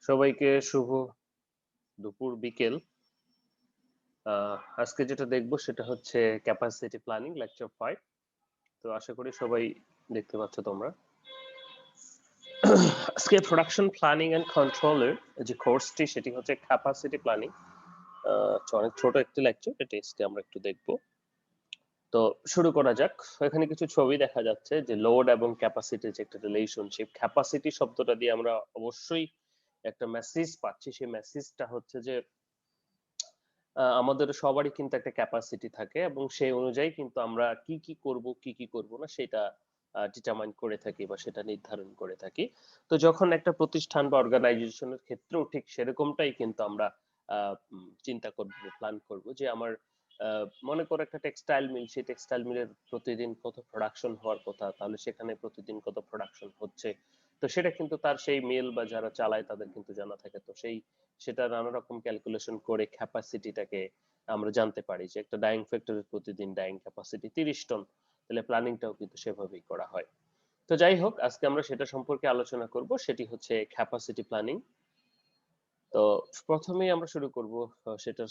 সবাইকে শুভ দুপুর বিকেল। আজকে যেটা দেখবো সেটা হচ্ছে ক্যাপাসিটি প্ল্যানিং লেকচার 5। তো আশা করি সবাই দেখতে পাচ্ছ তোমরা। আজকে প্রোডাকশন প্ল্যানিং এন্ড কন্ট্রোলের যে কোর্সটি সেটি হচ্ছে ক্যাপাসিটি প্ল্যানিং। অনেক ছোট একটি লেকচার, এটা আজকে আমরা একটু দেখবো। তো শুরু করা যাক। এখানে কিছু ছবি দেখা যাচ্ছে যে লোড এবং ক্যাপাসিটির যে একটা রিলেশনশিপ। ক্যাপাসিটি শব্দটা দিয়ে আমরা অবশ্যই একটা মেসেজ পাচ্ছি। সেই মেসেজটা হচ্ছে যে আমাদের সবারই কিন্তু একটা ক্যাপাসিটি থাকে এবং সেই অনুযায়ী কিন্তু আমরা কি কি করব কি কি করব না সেটা ডিটারমাইন করে থাকি বা সেটা নির্ধারণ করে থাকি। তো যখন একটা প্রতিষ্ঠান বা অর্গানাইজেশনের ক্ষেত্রেও ঠিক সেরকমটাই কিন্তু আমরা চিন্তা করব, প্ল্যান করব যে আমার মনে করো একটা টেক্সটাইল মিল, সেই টেক্সটাইল মিলের প্রতিদিন কত প্রোডাকশন হওয়ার কথা, তাহলে সেখানে প্রতিদিন কত প্রোডাকশন হচ্ছে। তো সেটা কিন্তু তার সেই মিল বা যারা চালায় তাদের কিন্তু জানা থাকে। তো সেটা নানা রকম ক্যালকুলেশন করে ক্যাপাসিটিটাকে আমরা জানতে পারি যে একটা ডাইং ফ্যাক্টরির প্রতিদিন ডাইং ক্যাপাসিটি 30 টন, তাহলে প্ল্যানিংটাও কিন্তু সেভাবেই করা হয়। তো যাই হোক, আজকে আমরা সেটা সম্পর্কে আলোচনা করব, সেটি হচ্ছে ক্যাপাসিটি প্ল্যানিং। তো প্রথমেই আমরা শুরু করব সেটার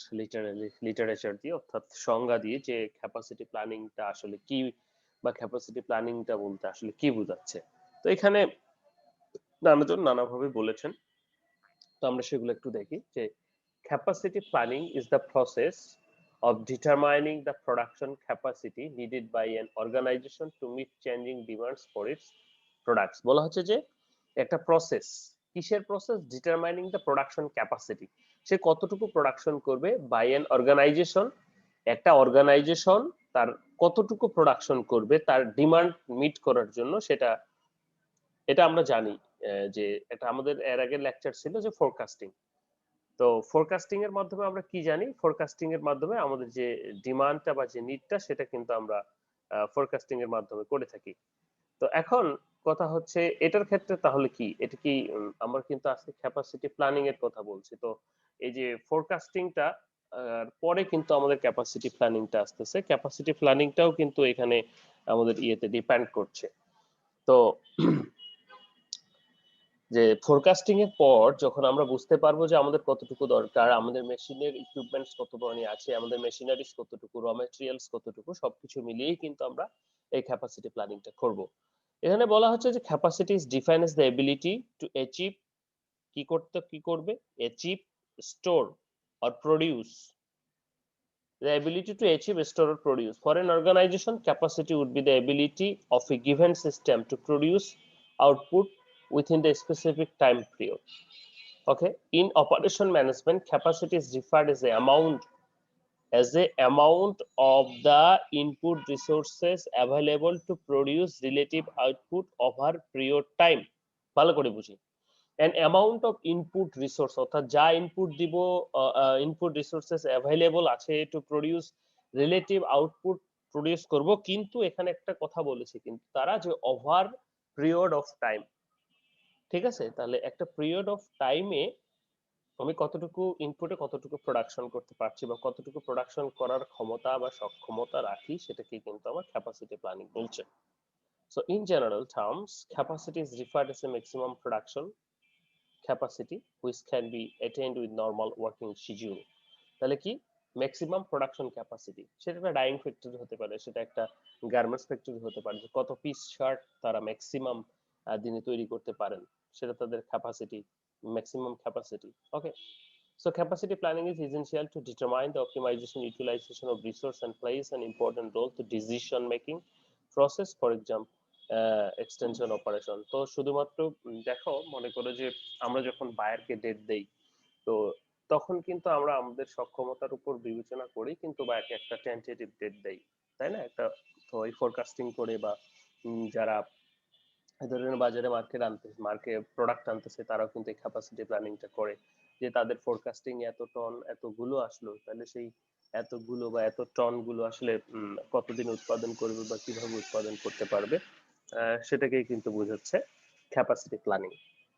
লিটারেচার দিয়ে, অর্থাৎ সংজ্ঞা দিয়ে, যে ক্যাপাসিটি প্ল্যানিংটা আসলে কি বা ক্যাপাসিটি প্ল্যানিংটা বলতে আসলে কি বোঝাচ্ছে। তো এখানে নানাজন নানাভাবে বলেছেন, তো আমরা সেগুলো একটু দেখি। যে capacity planning is the process of determining the production capacity needed by an organization to meet changing demands for its products। বলা হচ্ছে যে একটা প্রসেস, কিসের process? Determining the production capacity, সে কতটুকু প্রোডাকশন করবে। বাই অ্যান অর্গানাইজেশন, একটা organization তার কতটুকু প্রোডাকশন করবে তার ডিমান্ড মিট করার জন্য, সেটা এটা আমরা জানি যে এটা আমাদের এর আগের লেকচার ছিল যে ফোরকাস্টিং। তো ফোরকাস্টিং এর মাধ্যমে আমরা কি জানি? ফোরকাস্টিং এর মাধ্যমে আমাদের যে ডিমান্ডটা বা যে নিডটা সেটা কিন্তু আমরা ফোরকাস্টিং এর মাধ্যমে করে থাকি। তো এখন কথা হচ্ছে এটার ক্ষেত্রে তাহলে কি এটা কি আমরা কিন্তু আজকে ক্যাপাসিটি প্ল্যানিং এর কথা বলছি। তো এই যে ফোরকাস্টিংটা পরে কিন্তু আমাদের ক্যাপাসিটি প্ল্যানিংটা আসতেছে। ক্যাপাসিটি প্ল্যানিংটাও কিন্তু এখানে আমাদের ইয়েতে ডিপেন্ড করছে। তো যে ফোরকাস্টিং এর পর যখন আমরা বুঝতে পারবো যে আমাদের কতটুকু দরকার, আমাদের মেশিনের ইকুইপমেন্টস কত ধরনের আছে, আমাদের মেশিনারিজ কতটুকু, র ম্যাটেরিয়ালস কতটুকু, সবকিছু মিলিয়েই কিন্তু আমরা এই ক্যাপাসিটি প্ল্যানিংটা করব। এখানে বলা হচ্ছে যে capacity is defined as the ability to achieve, কি করবে? Achieve, store or produce, the ability to achieve, store or produce. For an organization, capacity would be the ability of a given system to produce output within the specific time period. Okay, in operation management, capacity is referred as the amount of the input resources available to produce relative output over period time. ভালো করে বুঝি। an amount of input resource, অর্থাৎ যা input দিব, input resources available আছে to produce relative output produce করব। কিন্তু এখানে একটা কথা বলেছে কিন্তু তারা, যে ওভার পিরিয়ড অফ টাইম। ঠিক আছে, তাহলে একটা পিরিয়ড অফ টাইমে আমি কতটুকু ইনপুটে কতটুকু প্রোডাকশন করতে পারছি বা কতটুকু প্রোডাকশন করার ক্ষমতা বা সক্ষমতা রাখি, সেটাকে কিন্তু আমার ক্যাপাসিটি প্ল্যানিং বলছে। So in general terms, capacity is referred as a maximum production capacity which can be attained with normal working schedule। তাহলে কি ম্যাক্সিমাম প্রোডাকশন ক্যাপাসিটি? সেটা একটা ডাইং ফ্যাক্টরি হতে পারে, সেটা একটা গার্মেন্টস ফ্যাক্টরি হতে পারে, যে কত পিস শার্ট তারা ম্যাক্সিমাম দিনে তৈরি করতে পারেন, সেটা তাদের capacity, maximum capacity. Okay, so capacity planning is essential to determine the optimization utilization of resource and plays an important role to decision making process, for example extension operation. তো শুধুমাত্র দেখো, মনে করো যে আমরা যখন বায়ারকে ডেট দেই, তো তখন কিন্তু আমরা আমাদের সক্ষমতার উপর বিবেচনা করি কিন্তু বায়ারকে একটা টেন্টেটিভ ডেট দেই, তাই না? একটা তো এই ফোরকাস্টিং করে বা যারা এই ধরনের বাজারে মার্কেট প্রোডাক্ট আনতেছে, তারাও কিন্তু এই ক্যাপাসিটি প্ল্যানিংটা করে, যে তাদের ফোরকাস্টিং এত টন এতগুলো আসলো, তাহলে সেই এতগুলো বা এত টন গুলো আসলে কতদিন উৎপাদন করবে বা কিভাবে উৎপাদন করতে পারবে, সেটাকেই কিন্তু বোঝাচ্ছে ক্যাপাসিটি প্ল্যানিং।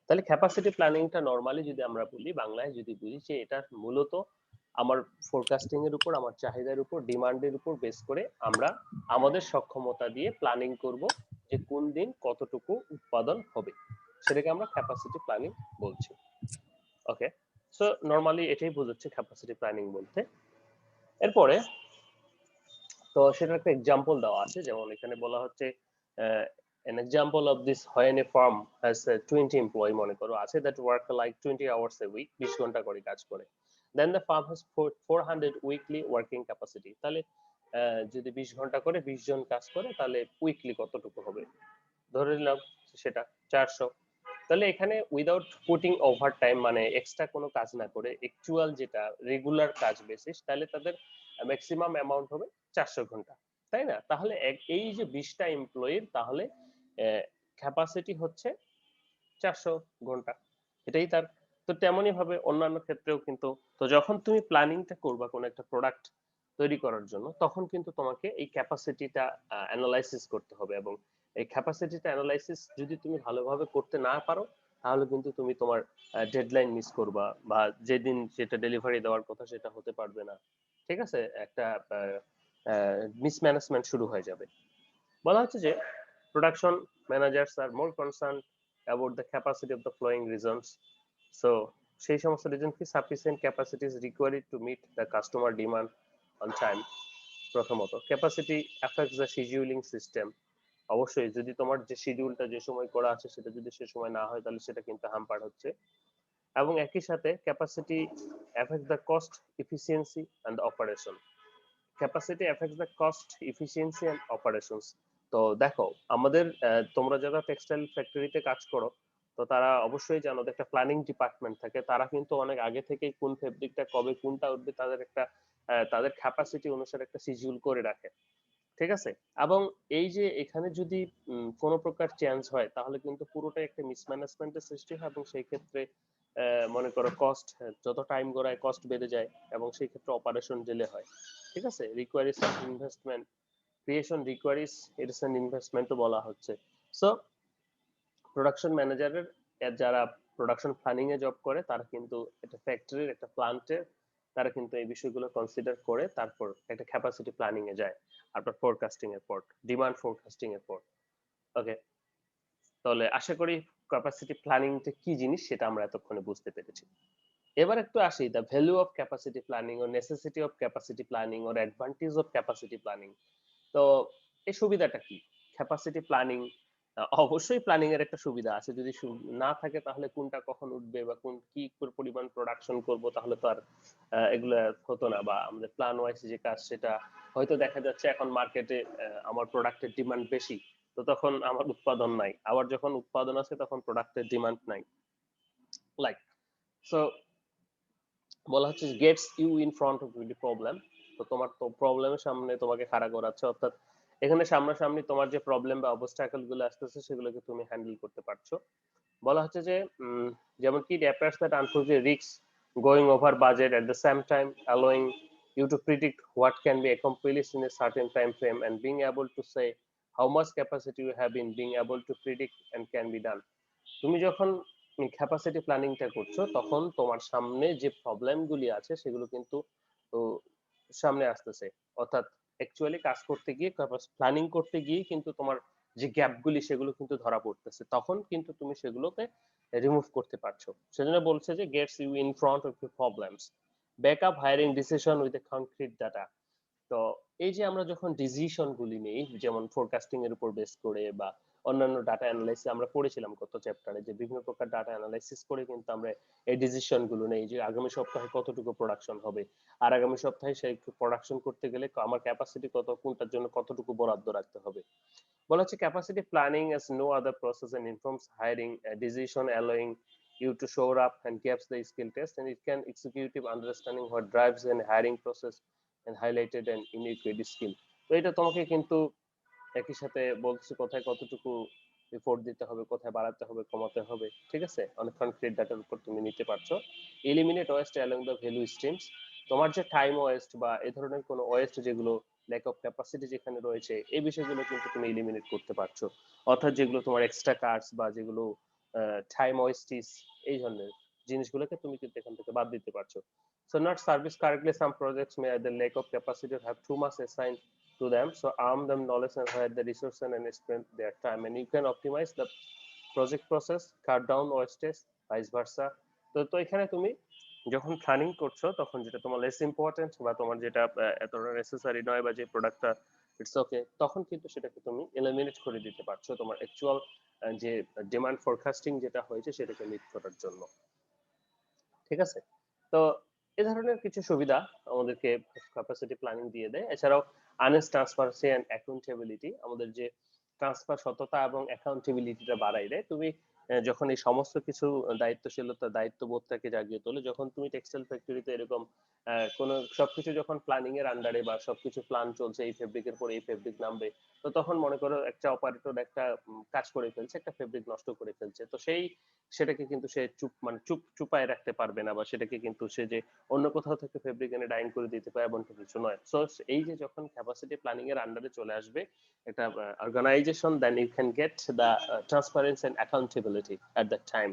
তাহলে ক্যাপাসিটি প্ল্যানিংটা নরমালি যদি আমরা বলি, বাংলায় যদি বুঝি, যে এটা মূলত আমার ফোরকাস্টিং এর উপর, আমার চাহিদার উপর, ডিমান্ডের উপর বেস করে আমরা আমাদের সক্ষমতা দিয়ে প্ল্যানিং করব যে কোন দিন কতটুকু উৎপাদন হবে, সেটাকে আমরা ক্যাপাসিটি প্ল্যানিং বলছি। ওকে, সো নরমালি এটাই বোঝাচ্ছে ক্যাপাসিটি প্ল্যানিং বলতে। এরপরে তো সেটার একটা এক্সাম্পল দেওয়া আছে, যেমন এখানে বলা হচ্ছে an example of this when a firm has 20 employee মনে করো আছে that work like 20 hours a week, 20 ঘন্টা করে কাজ করে, then the firm has 400 weekly working capacity, তাহলে যদি 20 ঘন্টা করে 20 জন কাজ করে তাহলে উইকলি কতটুকু হবে, ধরে নিলাম সেটা 400। তাহলে এখানে উইদাউট পুটিং ওভার টাইম মানে এক্সট্রা কোনো কাজ না করে অ্যাকচুয়াল যেটা রেগুলার কাজ বেসিস, তাহলে তাদের ম্যাক্সিমাম অ্যামাউন্ট হবে 400 ঘন্টা, তাই না? তাহলে এই যে 20টা এমপ্লয়ির তাহলে ক্যাপাসিটি হচ্ছে 400 ঘন্টা, এটাই তার। তো তেমনই ভাবে অন্যান্য ক্ষেত্রেও কিন্তু, তো যখন তুমি প্ল্যানিংটা করবা কোনো একটা প্রোডাক্ট তৈরি করার জন্য, তখন কিন্তু তোমাকে এই ক্যাপাসিটিটা অ্যানালাইসিস করতে হবে, এবং এই ক্যাপাসিটিটা অ্যানালাইসিস যদি তুমি ভালোভাবে করতে না পারো, তাহলে কিন্তু তুমি তোমার ডেডলাইন মিস করবা, বা যেদিন যেটা ডেলিভারি দেওয়ার কথা সেটা হতে পারবে না। ঠিক আছে, একটা মিসম্যানেজমেন্ট শুরু হয়ে যাবে। বলা হচ্ছে যে production managers are more concerned about the capacity of the following reasons. So সেই সমস্ত রিজন কি, sufficient capacity is required to meet the customer demand on time। প্রথমত capacity affects the scheduling system, অবশ্যই যদি তোমার যে শিডিউলটা যে সময় করা আছে সেটা যদি সে সময় না হয় তাহলে সেটা কিন্তু হাম্পার হচ্ছে। এবং একই সাথে capacity affects the cost efficiency and operation, capacity affects the cost efficiency and operations. তো দেখো আমাদের তোমরা যারা টেক্সটাইল ফ্যাক্টরিতে কাজ করো, তো তারা অবশ্যই জানো যে একটা প্ল্যানিং ডিপার্টমেন্ট থাকে, তারা কিন্তু অনেক আগে থেকেই কোন ফেব্রিকটা কবে কোনটা উঠবে তাদের একটা তাদের ক্যাপাসিটি অনুসারে একটা শিডিউল করে রাখে। ঠিক আছে, এবং এই যে এখানে যদি কোনো প্রকার চেঞ্জ হয় তাহলে কিন্তু পুরোটাই একটা মিসম্যানেজমেন্টের সৃষ্টি হয়, এবং সেই ক্ষেত্রে মনে করো কস্ট, যত টাইম গড়ায় কস্ট বেড়ে যায়, এবং সেই ক্ষেত্রে অপারেশন ডিলে হয়। ঠিক আছে, রিকোয়ারিজ ইনভেস্টমেন্ট, ক্রিয়েশন রিকোয়ারিজ ইটস অ্যান ইনভেস্টমেন্টও বলা হচ্ছে। সো প্রোডাকশন ম্যানেজারের যারা প্রোডাকশন প্ল্যানিং এ জব করে তারা কিন্তু একটা ফ্যাক্টরির একটা প্লান্টের তারা কিন্তু এই বিষয়গুলো কনসিডার করে তারপর একটা ক্যাপাসিটি প্ল্যানিং এ যায়, আপনার ফোরকাস্টিং এর পর, ডিমান্ড ফোরকাস্টিং এর পর। ওকে, তাহলে আশা করি ক্যাপাসিটি প্ল্যানিংটা কি জিনিস সেটা আমরা এতক্ষণে বুঝতে পেরেছি। এবার একটু আসি the value of capacity planning ও necessity of capacity planning or advantage of capacity planning. তো এই সুবিধাটা কি ক্যাপাসিটি প্ল্যানিং? অবশ্যই প্ল্যানিং এর একটা সুবিধা আছে, যদি না থাকে তাহলে কোনটা কখন উঠবে বা কোন কি পরিমাণ প্রোডাকশন করব তাহলে তো আর এগুলো হতো না, বা আমাদের প্ল্যান ওয়াইজ যে কাজ সেটা হয়তো দেখা যাচ্ছে এখন মার্কেটে আমার প্রোডাক্টের ডিমান্ড বেশি, তো তখন আমার উৎপাদন নাই, আবার যখন উৎপাদন আছে তখন প্রোডাক্টের ডিমান্ড নাই, লাইক সো বলা হচ্ছে gets you in front of the problem. তো তোমার তো প্রবলেমের সামনে তোমাকে খাড়া করাচ্ছে, অর্থাৎ এখানে সামনাসামনি তোমার যে প্রবলেম বা অবস্টাকেল গুলো আসতেছে সেগুলোকে তুমি হ্যান্ডেল করতে পারছো। বলা হচ্ছে যে যেমন কি appears that unfortunate risk going over budget at the same time allowing you to predict what can be accomplished in a certain time frame and being able to say how much capacity you have in being able to predict and can be done। তুমি যখন capacity প্ল্যানিংটা করছো তখন তোমার সামনে যে problem গুলি আছে সেগুলো কিন্তু তো সামনে আসতেছে, অর্থাৎ অ্যাকচুয়ালি কাজ করতে গিয়ে প্ল্যানিং করতে গিয়ে কিন্তু তোমার যে গ্যাপ গুলি সেগুলো কিন্তু ধরা পড়তেছে, তখন কিন্তু তুমি সেগুলোকে রিমুভ করতে পারছো। সেজন্য বলছে যে gets you in front of your problems, backup hiring decision with a concrete data. তো এই যে আমরা যখন ডিসিশন গুলি নেই, যেমন ফোরকাস্টিং এর উপর বেস করে বা অন্যান্য ডাটা অ্যানালাইসিস আমরা পড়েছিলাম গত চ্যাপ্টারে, যে বিভিন্ন প্রকার ডাটা অ্যানালাইসিস করে কিন্তু আমরা এই ডিসিশন গুলো নেই যে আগামী সপ্তাহে কতটুকু প্রোডাকশন হবে, আর আগামী সপ্তাহে সেই প্রোডাকশন করতে গেলে আমার ক্যাপাসিটি কত, কোনটার জন্য কতটুকু বরাদ্দ রাখতে হবে। বলা হচ্ছে capacity planning as no other process and informs hiring a decision allowing you to show up and gaps the skill test and it can executive understanding what drives an hiring process and highlighted an unique skill। তো এটা তোমাকে কিন্তু একই সাথে বলছে কোথায় কতটুকু report দিতে হবে, কোথায় বাড়াতে হবে কমাতে হবে, ঠিক আছে, অনেক কনক্রিট ডাটার উপর তুমি নিতে পারছো। Eliminate West along the value streams, তোমার যে টাইম ওয়েস্ট বা এই ধরনের কোনো ওয়েস্ট যেগুলো ল্যাক অফ ক্যাপাসিটি যেখানে রয়েছে এই বিষয়গুলো কিন্তু তুমি এলিমিনেট করতে পারছো, অর্থাৎ যেগুলো তোমার এক্সট্রা কার্ডস বা যেগুলো টাইম ওয়েস্টিস এই ধরনের জিনিসগুলোকে তুমি কিন্তু এখান থেকে বাদ দিতে পারছো। So not service correctly, some projects may either lack of capacity or have too much assigned to them, so arm them knowledge and hire the resources and spend their time and you can optimize the project process, cut down wastage, vice versa, তো এখানে তুমি যখন planning করছো তখন যেটা তোমার less important বা তোমার যেটা এতটা নেসেসারি নয় বা যে প্রোডাক্টটা ইটস ওকে, তখন কিন্তু সেটাকে তুমি এলিমিনেট করে দিতে পারছো তোমার অ্যাকচুয়াল যে ডিমান্ড ফোরকাস্টিং যেটা হয়েছে সেটাকে মিট করার জন্য। ঠিক আছে? তো এ ধরনের কিছু সুবিধা আমাদেরকে ক্যাপাসিটি প্ল্যানিং দিয়ে দেয়। এছাড়াও আর্নেস্ট ট্রান্সপারেন্সি এন্ড অ্যাকাউন্টেবিলিটি, আমাদের যে ট্রান্সফার সততা এবং অ্যাকাউন্টেবিলিটিটা বাড়ায় দেয়। তুমি যখন এই সমস্ত কিছু দায়িত্বশীলতা দায়িত্ববোধটাকে জাগিয়ে তোলে, যখন তুমি টেক্সটাইল ফ্যাক্টরিতে এরকম কোনো সবকিছু যখন প্ল্যানিং এর আন্ডারে বা সবকিছু প্ল্যান চলছে, এই ফেব্রিকের পরে এই ফেব্রিক নামবে, তো তখন মনে করো একটা অপারেটর একটা কাজ করে ফেলছে, একটা ফেব্রিক নষ্ট করে ফেলছে, তো সেটাকে কিন্তু সে চুপায় রাখতে পারবে না, বা সেটাকে কিন্তু সে যে অন্য কোথাও থেকে ফেব্রিক এনে ডাইং করে দিতে পারে এমন কিছু নয়। সো এই যে যখন ক্যাপাসিটি প্ল্যানিং এর আন্ডারে চলে আসবে একটা organization, then you can get the transparency and accountability at that time.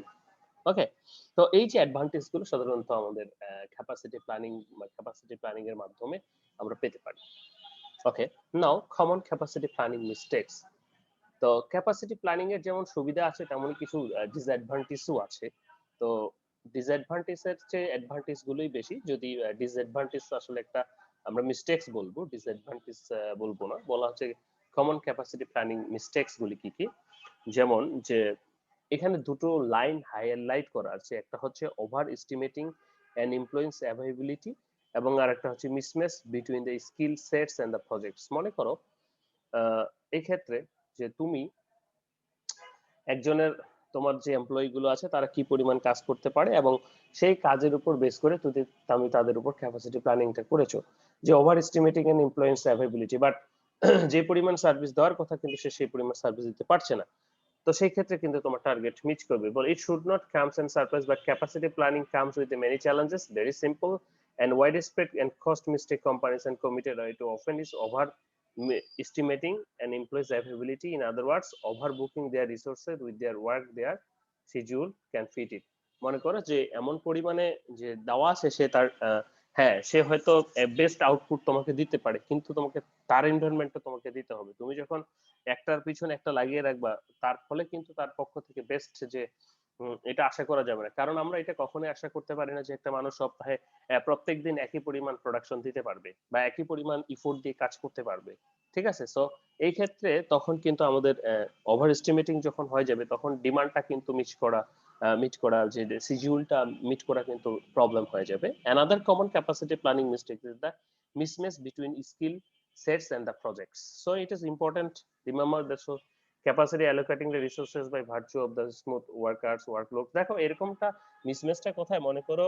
Okay, তো এই যে অ্যাডভান্টেজ গুলো সাধারণত আমাদের ক্যাপাসিটি প্ল্যানিং এর মাধ্যমে আমরা পেতে পারি। ওকে, নাও কমন ক্যাপাসিটি প্ল্যানিং মিস্টেকস। তো ক্যাপাসিটি প্ল্যানিং এর যেমন সুবিধা আছে তেমনই কিছু ডিসঅ্যাডভান্টেজও আছে। তো ডিসঅ্যাডভান্টেজ এর চেয়ে অ্যাডভান্টেজ গুলোই বেশি। যদি ডিসঅ্যাডভান্টেজ আসলে একটা আমরা মিস্টেকস বলবো, ডিসঅ্যাডভান্টেজ বলবো না, বলা হচ্ছে কমন ক্যাপাসিটি প্ল্যানিং মিস্টেকস গুলি কি কি। যেমন যে এখানে দুটো লাইন হাইলাইট করা আছে, একটা হচ্ছে over estimating and employees availability, এবং আরেকটা হচ্ছে mismatch between the skill sets and the projects. মনে করো এই ক্ষেত্রে যে তুমি একজনের, তোমার যে এমপ্লয়ি গুলো আছে তারা কি পরিমাণ কাজ করতে পারে, এবং সেই কাজের উপর বেস করে তুমি তাদের উপর ক্যাপাসিটি প্ল্যানিংটা করেছো, যে over estimating and employees availability, but যে পরিমাণ সার্ভিস দেওয়ার কথা কিন্তু সে সেই পরিমাণ সার্ভিস দিতে পারছে না। তো সেই ক্ষেত্রে কিন্তু তোমার টার্গেট মিস করবে। বল it should not comes and surprise, but capacity planning comes with many challenges, very simple and widespread and cost mistake companies and committed to often is over estimating an employee's availability. In other words, overbooking their resources with their work their schedule can fit it. মনে করো যে এমন পরিমাণে যে দেওয়া আছে, সে তার হ্যাঁ সে হয়তো বেস্ট আউটপুট তোমাকে দিতে পারে, কিন্তু তোমাকে তার এনভায়রনমেন্টটা তোমাকে দিতে হবে। তুমি যখন একটার পিছনে একটা লাগিয়ে রাখবা, তার ফলে কিন্তু তার পক্ষ থেকে বেস্ট যে এটা আশা করা যাবে না। কারণ আমরা এটা কখনোই আশা করতে পারি না যে একটা মানুষ সপ্তাহে প্রত্যেকদিন একই পরিমাণ প্রোডাকশন দিতে পারবে বা একই পরিমাণ ইফোর্ট দিয়ে কাজ করতে পারবে। ঠিক আছে? সো এই ক্ষেত্রে তখন কিন্তু আমাদের ওভার এস্টিমেটিং যখন হয়ে যাবে, তখন ডিমান্ডটা কিন্তু মিট করা যে শিডিউলটা মিট করা কিন্তু প্রবলেম হয়ে যাবে। Another common capacity planning mistake is the mismatch between skill sets and the projects. So it is important, remember that, so capacity allocating the resources by virtue of the smooth workers workload। দেখো এরকমটা মিসম্যাচটা কোথায়, মনে করো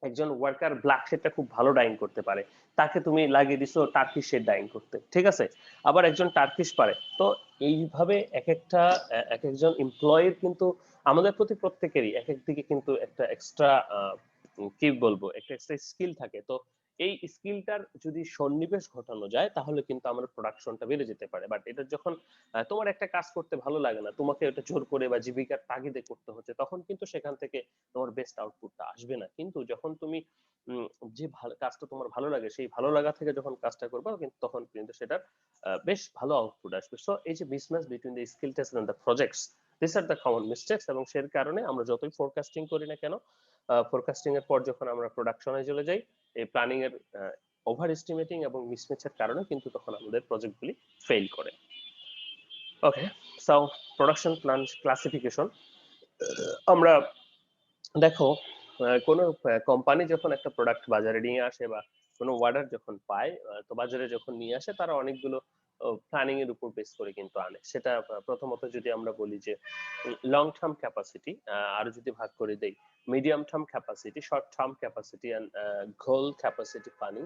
একজন worker black শেডটা খুব ভালো dyeing করতে পারে, তাকে তুমি লাগিয়ে দিছো টার্কিশ শেড ডাইং করতে, ঠিক আছে? আবার একজন টার্কিশ পারে। তো এইভাবে এক একজন এমপ্লয়ির কিন্তু আমাদের প্রতি প্রত্যেকেরই এক এক দিকে কিন্তু একটা এক্সট্রা কি বলবো, একটা এক্সট্রা স্কিল থাকে। তো এই স্কিলটার যদি সন্নিবেশ ঘটানো যায় তাহলে কিন্তু আমার প্রোডাকশনটা বেড়ে যেতে পারে। বাট এটা যখন তোমার একটা কাজ করতে ভালো লাগে না, তোমাকে এটা জোর করে বা জীবিকার তাগিদে করতে হচ্ছে, তখন কিন্তু সেখান থেকে তোমার বেস্ট আউটপুটটা আসবে না। কিন্তু যখন তুমি উম, যে কাজটা তোমার ভালো লাগে, সেই ভালো লাগা থেকে যখন কাজটা করবে, কিন্তু তখন কিন্তু সেটার বেশ ভালো আউটপুট আসবে। সো এই যে mismatch between the skill test and the projects, this are the common mistakes. এবং সেই কারণে আমরা যতই ফোরকাস্টিং করি না কেন, ফোরকাস্টিং এর পর যখন আমরা প্রোডাকশনে চলে যাই, এই প্ল্যানিং এর ওভার এস্টিমেটিং এবং মিসম্যাচের কারণে কিন্তু তখন আমাদের প্রজেক্টগুলি ফেল করে। ওকে, সো প্রোডাকশন প্ল্যান ক্লাসিফিকেশন। আমরা দেখো কোনো কোম্পানি যখন একটা প্রোডাক্ট বাজারে নিয়ে আসে বা কোনো অর্ডার যখন পায়, তো বাজারে যখন নিয়ে আসে তারা অনেকগুলো প্ল্যানিং এর উপর বেস করে কিন্তু আনে। সেটা প্রথমত যদি আমরা বলি যে লং টার্ম ক্যাপাসিটি, আরো যদি ভাগ করে দেই medium term capacity, short term capacity and goal capacity planning.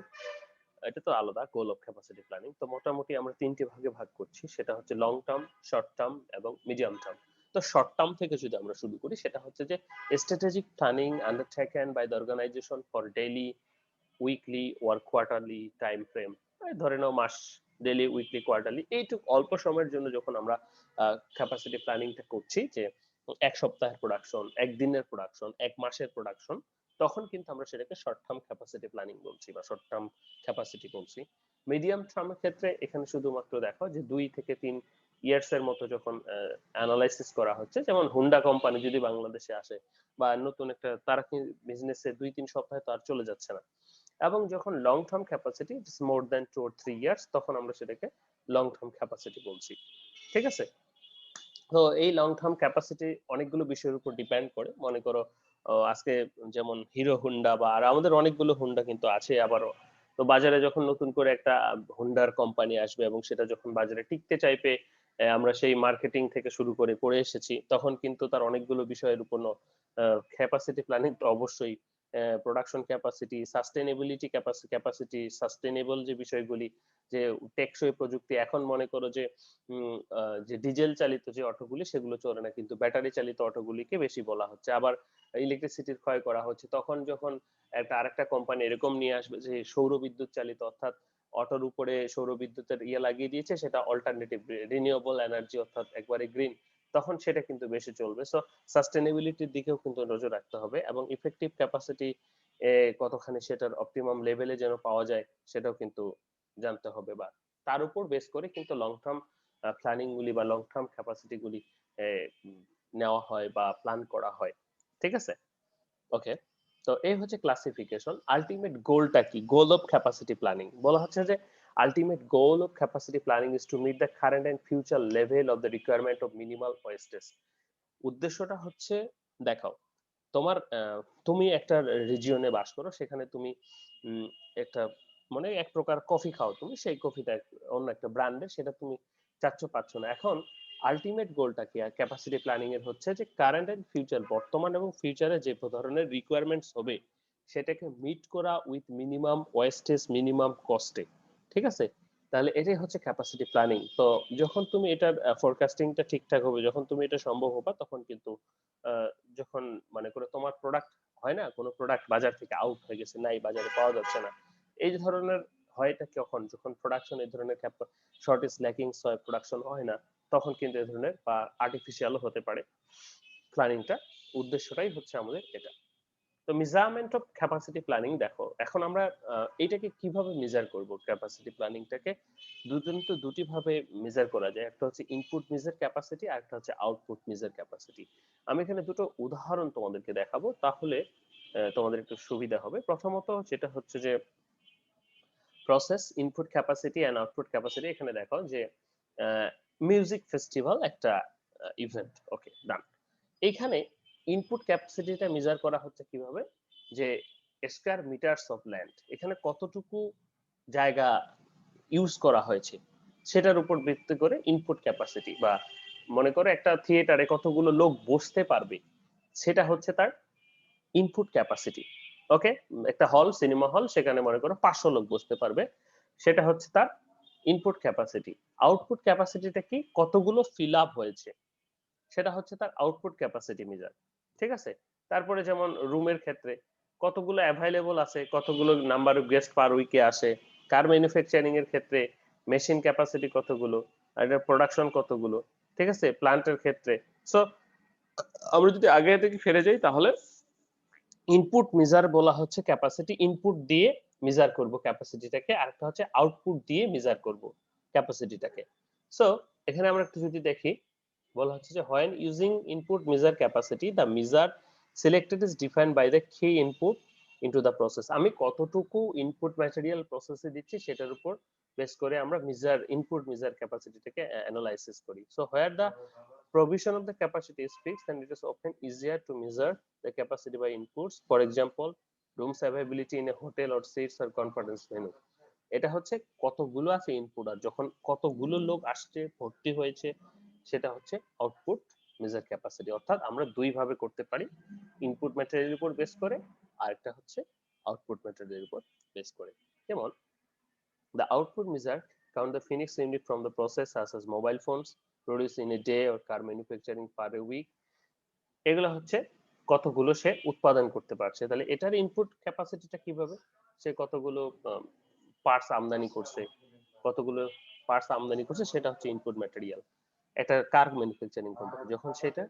এটা তো আলাদা, গোল অফ ক্যাপাসিটি প্ল্যানিং। তো মোটামুটি আমরা তিনটে ভাগে ভাগ করছি, সেটা হচ্ছে লং টার্ম, শর্ট টার্ম এবং মিডিয়াম টার্ম। তো শর্ট টার্ম থেকে যদি আমরা শুরু করি, সেটা হচ্ছে যে strategic planning undertaken by the organisation for daily, weekly or quarterly time frame. ধরে নাও মাস, ডেইলি, উইকলি, কোয়ার্টারলি, এইটুকু অল্প সময়ের জন্য যখন আমরা ক্যাপাসিটি প্ল্যানিংটা করছি, যে এক সপ্তাহের প্রোডাকশন, একদিনের প্রোডাকশন, এক মাসের প্রোডাকশন, তখন কিন্তু আমরা সেটাকে শর্ট টার্ম ক্যাপাসিটি প্ল্যানিং বলছি বা শর্ট টার্ম ক্যাপাসিটি বলছি। মিডিয়াম টার্মের ক্ষেত্রে এখানে শুধুমাত্র দেখো যে 2 থেকে 3 ইয়ার্স এর মতো যখন অ্যানালাইসিস করা হচ্ছে, যেমন হুন্ডা কোম্পানি যদি বাংলাদেশে আসে বা নতুন একটা, তারা কি বিজনেসে 2-3 সপ্তাহে তো আর চলে যাচ্ছে না। এবং যখন long term capacity it's more than 2 or 3 years, তখন আমরা সেটাকে লং টার্ম ক্যাপাসিটি বলছি। ঠিক আছে? তো এই লং টার্ম ক্যাপাসিটি অনেকগুলো বিষয়ের উপর ডিপেন্ড করে। মনে করো আজকে যেমন হিরো হুন্ডা বা আর আমাদের অনেকগুলো হুন্ডা কিন্তু আছে আবারও। তো বাজারে যখন নতুন করে একটা হুন্ডার কোম্পানি আসবে এবং সেটা যখন বাজারে টিকতে চাইবে, আমরা সেই মার্কেটিং থেকে শুরু করে এসেছি, তখন কিন্তু তার অনেকগুলো বিষয়ের উপর ক্যাপাসিটি প্ল্যানিং তো অবশ্যই, production capacity, sustainability capacity, sustainable যে বিষয়গুলি, যে টেকসই প্রযুক্তি। এখন মনে করো যে যে ডিজেল চালিত যে অটোগুলি সেগুলো চলে না, কিন্তু ব্যাটারি চালিত অটোগুলিকে বেশি বলা হচ্ছে। আবার ইলেকট্রিসিটির ক্ষয় করা হচ্ছে, তখন যখন আরেকটা কোম্পানি এরকম নিয়ে আসবে যে সৌর বিদ্যুৎ চালিত, অর্থাৎ অটোর উপরে সৌর বিদ্যুতের লাগিয়ে দিয়েছে, সেটা অল্টারনেটিভ রিনিউয়েবল এনার্জি, অর্থাৎ একবারে গ্রিন, তখন সেটা কিন্তু বেশি চলবে। সো সাস্টেনেবিলিটির দিকেও কিন্তু নজর রাখতে হবে, এবং ইফেক্টিভ ক্যাপাসিটি কতখানি সেটার অপটিমাম লেভেলে যেন পাওয়া যায় সেটাও কিন্তু জানতে হবে, বা তার উপর বেস করে কিন্তু লং টার্ম প্ল্যানিং গুলি বা লং টার্ম ক্যাপাসিটি গুলি নেওয়া হয় বা প্ল্যান করা হয়। ঠিক আছে? ওকে। তো এই হচ্ছে ক্লাসিফিকেশন। আলটিমেট গোলটা কি? গোল অফ ক্যাপাসিটি প্ল্যানিং বলা হচ্ছে যে ultimate goal of capacity planning is to meet the current and future level of the requirement of minimal wastage. উদ্দেশ্যটা হচ্ছে, দেখাও, তোমার তুমি একটা রিজিয়নে বাস করো, সেখানে তুমি উম, একটা মানে এক প্রকার কফি খাও, তুমি সেই কফিটা অন্য একটা ব্র্যান্ডের, সেটা তুমি চাচ্ছ পাচ্ছ না। এখন আলটিমেট গোলটা কি ক্যাপাসিটি প্ল্যানিং এর হচ্ছে যে কারেন্ট এন্ড ফিউচার, বর্তমান এবং ফিউচারে যে ধরনের রিকোয়ারমেন্টস হবে সেটাকে মিট করা উইথ মিনিমাম ওয়েস্টেজ, মিনিমাম কস্টে। ঠিক আছে? তাহলে এটাই হচ্ছে ক্যাপাসিটি প্ল্যানিং। তো যখন তুমি এটার ফরকাস্টিংটা ঠিকঠাক হবে, যখন তুমি এটা সম্ভব হবা, তখন কিন্তু আহ, যখন মনে করো তোমার প্রোডাক্ট হয় না, কোনো প্রোডাক্ট বাজার থেকে আউট হয়ে গেছে, নাই বাজারে পাওয়া যাচ্ছে না, এই ধরনের হয়টা কখন, যখন প্রোডাকশন এই ধরনের শর্টেজ ল্যাকিংস হয়, প্রোডাকশন হয় না, তখন কিন্তু এই ধরনের বা আর্টিফিশিয়ালও হতে পারে প্ল্যানিংটা। উদ্দেশ্যটাই হচ্ছে আমাদের এটা। তো মেজারমেন্ট অফ ক্যাপাসিটি প্ল্যানিং, দেখো এখন আমরা এটাকে কিভাবে মেজার করব ক্যাপাসিটি প্ল্যানিংটাকে। দুটি ভাবে মেজার করা যায়, একটা হচ্ছে ইনপুট মেজার ক্যাপাসিটি, আর একটা হচ্ছে আউটপুট মেজার ক্যাপাসিটি। আমি এখানে দুটো উদাহরণ তোমাদেরকে দেখাবো, তাহলে তোমাদের একটু সুবিধা হবে। প্রথমত যেটা হচ্ছে যে process input capacity and output capacity. এখানে দেখো যে মিউজিক ফেস্টিভ্যাল একটা ইভেন্ট, ওকে ডান। এইখানে ইনপুট ক্যাপাসিটিটা মেজার করা হচ্ছে কিভাবে, যে স্কয়ার মিটারস অফ ল্যান্ড, এখানে কতটুকু জায়গা ইউজ করা হয়েছে সেটার উপর ভিত্তি করে ইনপুট ক্যাপাসিটি, বা মনে করো একটা থিয়েটারে কতগুলো লোক বসতে পারবে, সেটা হচ্ছে তার ইনপুট ক্যাপাসিটি। ওকে, একটা হল, সিনেমা হল, সেখানে মনে করো 500 লোক বসতে পারবে, সেটা হচ্ছে তার ইনপুট ক্যাপাসিটি। আউটপুট ক্যাপাসিটিটা কি, কতগুলো ফিল আপ হয়েছে, সেটা হচ্ছে তার আউটপুট ক্যাপাসিটি মেজার। ঠিক আছে? তারপরে যেমন রুমের ক্ষেত্রে কতগুলো অ্যাভাইলেবল আছে, কতগুলো নাম্বার অফ গেস্ট পার উইকে আসে। কার ম্যানুফ্যাকচারিং এর ক্ষেত্রে মেশিন ক্যাপাসিটি কতগুলো, আর এটার প্রোডাকশন কতগুলো। ঠিক আছে? প্ল্যান্টের ক্ষেত্রে। সো আমরা যদি আগে থেকে ফিরে যাই, তাহলে ইনপুট মেজার বলা হচ্ছে ক্যাপাসিটি, ইনপুট দিয়ে মেজার করব ক্যাপাসিটিটাকে, আর একটা হচ্ছে আউটপুট দিয়ে মেজার করব ক্যাপাসিটিটাকে। সো এখানে আমরা একটু যদি দেখি, বলা হচ্ছে যে when using input measure capacity the measure selected is defined by the key input into the process। আমি কতটুকু ইনপুট ম্যাটেরিয়াল প্রসেসে দিচ্ছি সেটার উপর বেস করে আমরা ইনপুট মেজার ক্যাপাসিটিটাকে অ্যানালাইসিস করি। So where the provision of the capacity is fixed and it is often easier to measure the capacity by inputs, for example rooms availability in a hotel or seats or conference venue। এটা হচ্ছে কতগুলো আছে input, আর যখন কতগুলো লোক আসছে, ভর্তি হয়েছে, সেটা হচ্ছে আউটপুট মেজার ক্যাপাসিটি। অর্থাৎ আমরা দুই ভাবে করতে পারি, ইনপুট ম্যাটেরিয়ালের উপর বেস করে, আর একটা হচ্ছে আউটপুট ম্যাটেরিয়ালের উপর বেস করে। যেমন the output measure count the finished unit from the process such as mobile phones produced in a day or car manufacturing per a week। এগুলো হচ্ছে কতগুলো সে উৎপাদন করতে পারছে। তাহলে এটার ইনপুট ক্যাপাসিটিটা কিভাবে, সে কতগুলো পার্টস আমদানি করছে, কতগুলো পার্টস আমদানি করছে, সেটা হচ্ছে ইনপুট ম্যাটেরিয়াল। একটা কার ম্যানুফ্যাকচারিং কোম্পানি যখন সেটা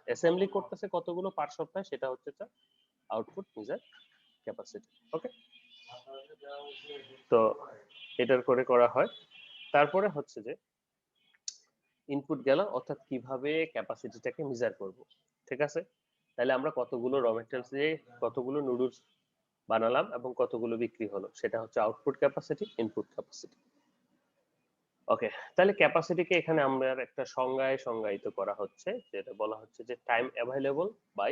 অ্যাসেম্বলি করতেছে কতগুলো পার সপ্তাহে, সেটা হচ্ছে তার আউটপুট মেজার ক্যাপাসিটি। ওকে, তো এটার করে করা হয়। তারপরে হচ্ছে যে ইনপুট গেল, অর্থাৎ কিভাবে ক্যাপাসিটিটাকে মেজার করব। ঠিক আছে, তাহলে আমরা কতগুলো র মেটেরিয়ালস দিয়ে কতগুলো নুডলস বানালাম এবং কতগুলো বিক্রি হলো, সেটা হচ্ছে আউটপুট ক্যাপাসিটি, ইনপুট ক্যাপাসিটি। ওকে, তাহলে ক্যাপাসিটিকে এখানে আমরা একটা সংজ্ঞায় সংজ্ঞায়িত করা হচ্ছে, যেটা বলা হচ্ছে যে time available by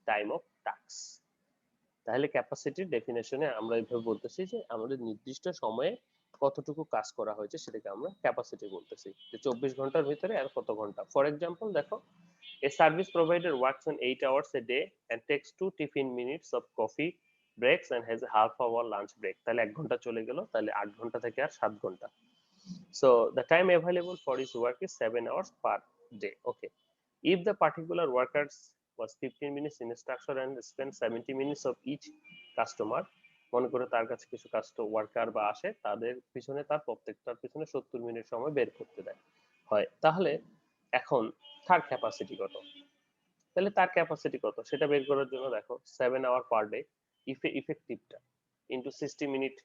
time of task. তাহলে ক্যাপাসিটির ডেফিনেশনে আমরা এইভাবে বলতেছি যে আমাদের নির্দিষ্ট সময়ে কতটুকু কাজ করা হয়েছে সেটাকে আমরা ক্যাপাসিটি বলতেছি, যে 24 ঘন্টার ভিতরে আর কত ঘন্টা। ফর এক্সাম্পল দেখো, a service provider works on 8 hours a day and takes 2 tiffin minutes of coffee breaks and has a half hour lunch break। তাহলে 1 ঘন্টা চলে গেল, তাহলে 8 ঘন্টা থেকে আর 7 ঘন্টা। So the time available for his work is 7 hours per day. Okay, if the particular workers was 15 minutes in structure and spend 70 minutes of each customer, মনে করে তার কাছে কিছু ওয়ার্কার বা আসে, তাদের পিছনে তার প্রত্যেকটার পিছনে 70 মিনিট সময় বের করতে দেয় হয়, তাহলে এখন তার ক্যাপাসিটি কত? তাহলে তার ক্যাপাসিটি কত সেটা বের করার জন্য দেখো 7 আওয়ার পার ডে ইফেক্টিভটা ইনটু 60 মিনিট,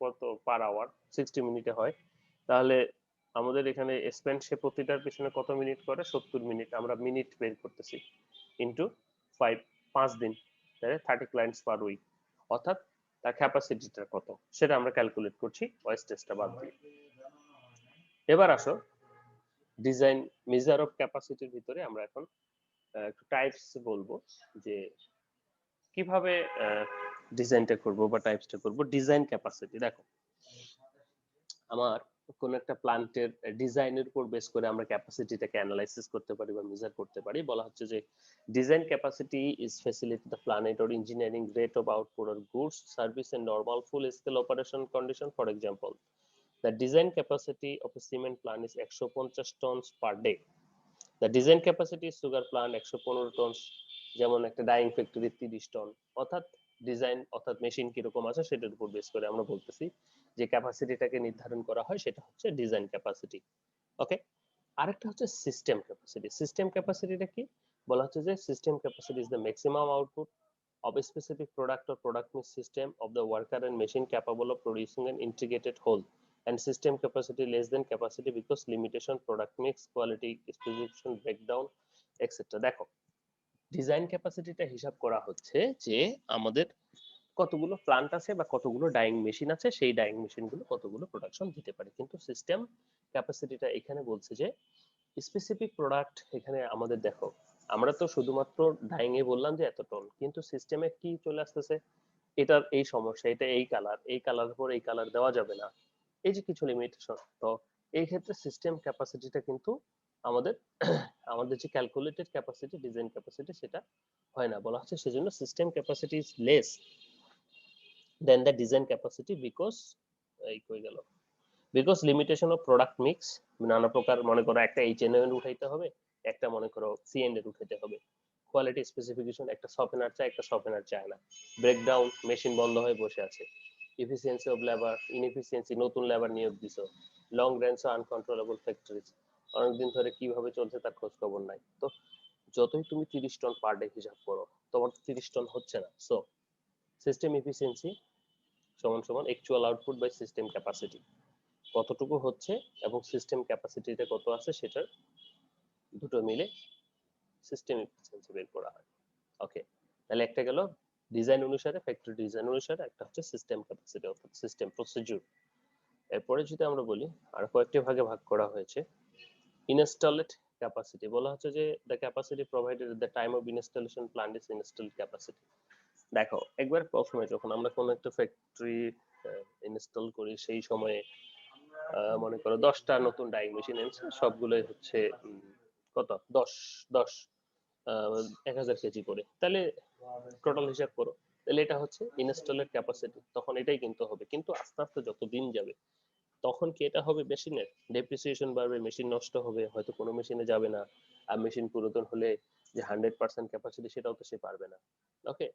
কত পার আওয়ার 60 মিনিটে হয়, তাহলে আমাদের এখানে স্পেন্ড সে প্রতিটার পিছনে কত মিনিট করে, 70 মিনিট, আমরা মিনিট বের করতেছি ইনটু 5, 5 দিন, তাহলে 30 ক্লায়েন্টস পার উইক, অর্থাৎ তার ক্যাপাসিটিটা কত সেটা আমরা ক্যালকুলেট করছি ওয়েস্টেজটা বাদ দিয়ে। এবার আসো ডিজাইন মেজার অফ ক্যাপাসিটির ভিতরে আমরা এখন একটু টাইপস বলবো, যে কিভাবে ডিজাইনটা করব বা টাইপসটা করব। ডিজাইন ক্যাপাসিটি, দেখো আমার কোন একটা প্ল্যান্টের ডিজাইনের উপর বেস করে আমরা ক্যাপাসিটিটাকে অ্যানালাইসিস করতে পারি বা মেজার করতে পারি। বলা হচ্ছে যে design capacity is facility the planet or engineering rate of output or goods service and normal full scale operation condition. For example, the design capacity of a cement plant is 150 tons per day. The design capacity sugar plant 115 ton, যেমন একটা dyeing factory 30 ton. অর্থাৎ design অর্থাৎ machine কিরকম আছে সেটার উপর base করে আমরা বলতেছি যে ক্যাপাসিটিটাকে নির্ধারণ করা হয়, সেটা হচ্ছে ডিজাইন ক্যাপাসিটি। ওকে, আরেকটা হচ্ছে সিস্টেম ক্যাপাসিটি। সিস্টেম ক্যাপাসিটিটা কি? বলা হচ্ছে যে system capacity is the maximum output of a specific product or product mix system of the worker and machine capable of producing an integrated whole, and system capacity less than capacity because limitation, product mix, quality, specification, breakdown, etc. দেখো design ক্যাপাসিটিটা হিসাব করা হচ্ছে যে আমাদের কতগুলো plant আছে বা কতগুলো ডাইং মেশিন আছে, সেই ডাইং মেশিন গুলো কতগুলো প্রোডাকশন দিতে পারে। কিন্তু সিস্টেম ক্যাপাসিটিটা এখানে বলছে যে স্পেসিফিক প্রোডাক্ট, এখানে আমাদের দেখো আমরা তো শুধুমাত্র ডাইং এ বললাম যে এত টন, কিন্তু সিস্টেমে কি চলে আসতেছে, এটার এই সমস্যা, এটা এই কালার, এই কালার পর এই কালার দেওয়া যাবে না, এই যে কিছু লিমিটেশন। তো এই ক্ষেত্রে সিস্টেম ক্যাপাসিটিটা কিন্তু আমাদের আমাদের যে ক্যালকুলেটেড ক্যাপাসিটি ডিজাইন ক্যাপাসিটি সেটা হয় না। বলা হচ্ছে সেজন্য system capacity is less than the design capacity because এই কই গেল, because limitation of product mix, নানা প্রকার, মনে করো একটা এইচএনএল উঠাইতে হবে, একটা মনে করো সিএনএ উঠাইতে হবে, কোয়ালিটি স্পেসিফিকেশন একটা সফটওয়্যার চায়, একটা সফটওয়্যার চায় না, ব্রেকডাউন, মেশিন বন্ধ হয়ে বসে আছে, ইফিসিয়েন্সি অফ লেবার, ইনএফিসিয়েন্সি, নতুন লেবার নিয়োগ দিছো, লং রেঞ্জ আনকন্ট্রোলেবল ফ্যাক্টরিজ, অনেকদিন ধরে কিভাবে চলছে তার খোঁজ খবর নাই। তো যতই তুমি 30 টন পার ডে হিসাব করো, তোমার 30 টন হচ্ছে না। সো সিস্টেম এফিসিয়েন্সি সমান সমান actual output by system capacity, কতটুকু হচ্ছে এবং সিস্টেম ক্যাপাসিটিতে কত আছে সেটার দুটো মিলে সিস্টেম এফিসিয়েন্সি বের করা হয়। ওকে, তাহলে একটা গেল ডিজাইন অনুসারে, ফ্যাক্টরি ডিজাইন অনুসারে, একটা হচ্ছে সিস্টেম ক্যাপাসিটি অর্থাৎ সিস্টেম প্রসিডিউর। এরপরে যদি আমরা বলি আর কয়েকটি ভাগে ভাগ করা হয়েছে। ইনস্টলেড ক্যাপাসিটি, বলা হচ্ছে যে the capacity provided at the time of installation plant is installed capacity. দেখো একবার প্রথমে যখন আমরা কোনো একটা ফ্যাক্টরি ইনস্টল করি, সেই সময়ে মনে করো 10টা নতুন ডাইং মেশিন এনেছে, সবগুলোই হচ্ছে কত 10 10 1000 কেজি করে, তাহলে টোটাল হিসাব করো, তাহলে এটা হচ্ছে ইনস্টলের ক্যাপাসিটি। তখন এটাই কিনতে হবে, কিন্তু আস্তে আস্তে যত দিন যাবে তখন কি এটা হবে মেশিনের ডেপ্রিসিয়েশন বাড়বে, মেশিন নষ্ট হবে, হয়তো কোনো মেশিনে যাবে না, আর মেশিন পুরাতন হলে যে 100% ক্যাপাসিটি সেটাও তো সে পারবে না। ওকে,